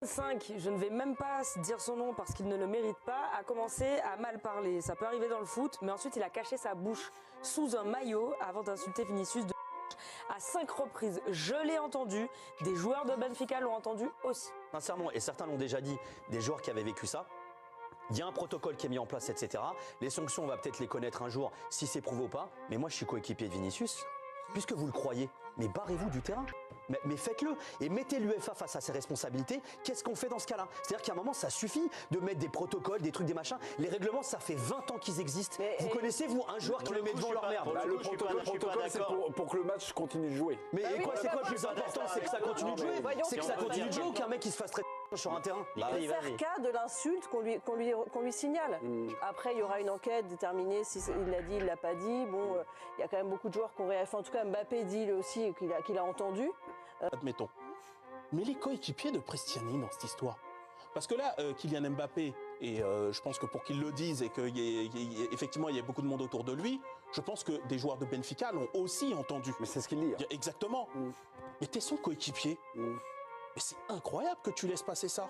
5, je ne vais même pas dire son nom parce qu'il ne le mérite pas, a commencé à mal parler. Ça peut arriver dans le foot, mais ensuite il a caché sa bouche sous un maillot avant d'insulter Vinicius à 5 reprises. Je l'ai entendu, des joueurs de Benfica l'ont entendu aussi. Sincèrement, et certains l'ont déjà dit, des joueurs qui avaient vécu ça, il y a un protocole qui est mis en place, etc. Les sanctions, on va peut-être les connaître un jour, si c'est prouvé ou pas. Mais moi, je suis coéquipier de Vinicius. Puisque vous le croyez, mais barrez-vous du terrain. Mais faites-le et mettez l'UEFA face à ses responsabilités. Qu'est-ce qu'on fait dans ce cas-là? C'est-à-dire qu'à un moment, ça suffit de mettre des protocoles, des trucs, des machins. Les règlements, ça fait 20 ans qu'ils existent. Vous connaissez, vous, un joueur qui le met devant leur merde? Le protocole, c'est pour que le match continue de jouer. Mais c'est quoi le plus important? C'est que ça continue de jouer. C'est que ça continue de jouer ou qu'un mec qui se fasse traiter sur un terrain. Il peut faire cas de l'insulte qu'on lui signale. Après, il y aura une enquête déterminée si il l'a dit, il l'a pas dit. Bon, il y a quand même beaucoup de joueurs qui ont réagi. En tout cas, Mbappé dit lui aussi qu'il a entendu. Admettons. Mais les coéquipiers de Prestiani dans cette histoire. Parce que là, Kylian Mbappé, et je pense que pour qu'il le dise et qu'effectivement il y ait beaucoup de monde autour de lui, je pense que des joueurs de Benfica l'ont aussi entendu. Mais c'est ce qu'il dit. Hein. Exactement. Mais t'es son coéquipier. Mais c'est incroyable que tu laisses passer ça.